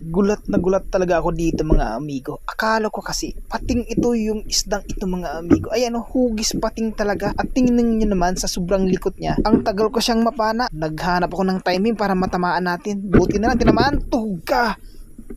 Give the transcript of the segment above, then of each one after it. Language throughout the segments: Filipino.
Gulat na gulat talaga ako dito mga amigo. Akala ko kasi pating ito yung isdang ito mga amigo. Ayan oh, hugis pating talaga. At tingnan nyo naman sa sobrang likot niya. Ang tagal ko siyang mapana. Naghanap ako ng timing para matamaan natin. Buti na lang tinamaan. Tuga!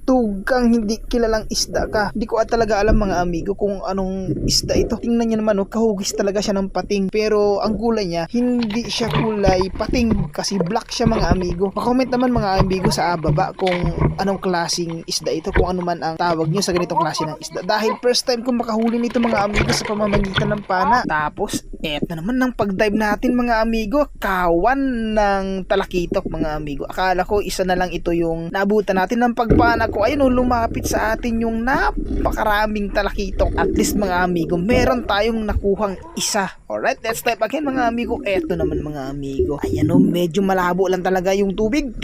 Tugang hindi kilalang isda ka. Hindi ko talaga alam mga amigo kung anong isda ito. Tingnan niyo naman oh, kahugis talaga siya ng pating. Pero ang kulay niya, hindi siya kulay pating kasi black siya mga amigo. Pa-comment naman mga amigo sa baba kung anong klaseng isda ito, kung ano man ang tawag niyo sa ganitong klase ng isda. Dahil first time kong makahuli nito mga amigo sa pamamagitan ng pana. Tapos, eto naman ng pag-dive natin mga amigo, kawan ng talakitok mga amigo. Akala ko isa na lang ito yung naabutan natin ng pagpana ko. Ayun oh, lumapit sa atin yung napakaraming talakitok. At least mga amigo, meron tayong nakuhang isa. Alright, let's dive again mga amigo. Eto naman mga amigo. Ayan oh, medyo malabo lang talaga yung tubig.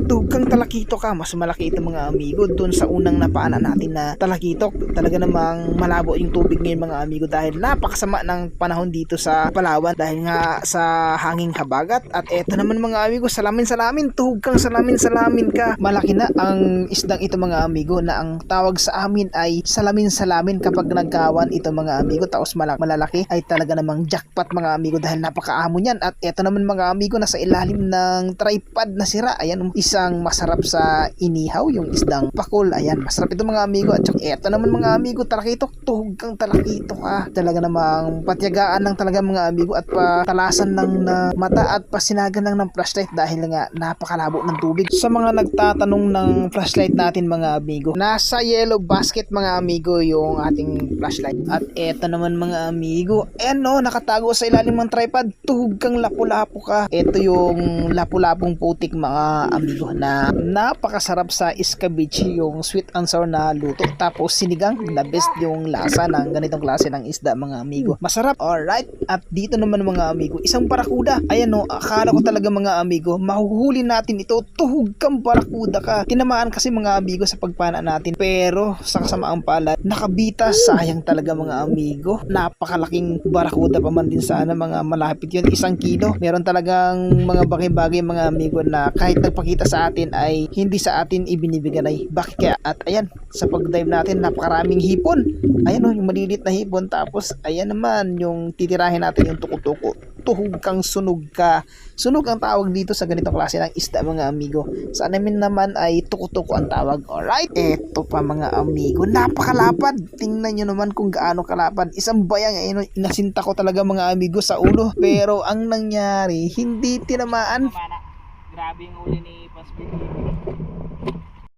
Tugang talakitok ka. Mas malaki ito mga amigo doon sa unang napaanan natin na talakitok. Talaga namang malabo yung tubig ngayon mga amigo dahil napakasama ng panahon dito sa Palawan dahil nga sa hanging habagat. At eto naman mga amigo, salamin tugang salamin ka. Malaki na ang isdang ito mga amigo na ang tawag sa amin ay salamin kapag nagkawan ito mga amigo. Tapos malalaki ay talaga namang jackpot mga amigo dahil napakaamo niyan. At eto naman mga amigo, nasa ilalim ng tripod na sira. Ayan, isang masarap sa inihaw, yung isdang pakol. Ayan, masarap ito mga amigo. At eto naman mga amigo, talakitok, tugang talakitok talaga namang patyagaan ng talaga mga amigo at patalasan ng mata at pasinagan lang ng flashlight dahil nga napakalabo ng tubig. Sa mga nagtatanong ng flashlight natin mga amigo, nasa yellow basket mga amigo yung ating flashlight. At eto naman mga amigo, nakatago sa ilalim ng tripod, tugang lapu-lapu ka. Eto yung lapu-lapong putik mga amigo na napakasarap sa escabeche, yung sweet and sour na luto. Tapos sinigang, the best yung lasa ng ganitong klase ng isda mga amigo. Masarap. Alright, at dito naman mga amigo, isang barakuda. Ayan akala ko talaga mga amigo, mahuhuli natin ito. Tugang barakuda ka. Tinamaan kasi mga amigo sa pagpana natin. Pero sa kasamaang palad, nakabita. Sayang talaga mga amigo. Napakalaking barakuda pa man din sana, mga malapit yun 1 kilo. Meron talagang mga bagay-bagay mga amigo na kahit nagpakita sa atin ay hindi sa atin ibinibigay. Bakit kaya? At ayan, sa pag-dive natin, napakaraming hipon. Ayan yung maliliit na hipon. Tapos ayan naman yung titirahin natin, yung tuko-tuko. Tuhugang sunog ka. Sunog ang tawag dito sa ganitong klase ng isda mga amigo. Sa amin naman ay tuko-tuko ang tawag. Alright, eto pa mga amigo, napakalapad. Tingnan nyo naman kung gaano kalapad. Isang bayang, inasinta ko talaga mga amigo sa ulo. Pero ang nangyari, hindi tinamaan. Grabe yung uli ni Pastor.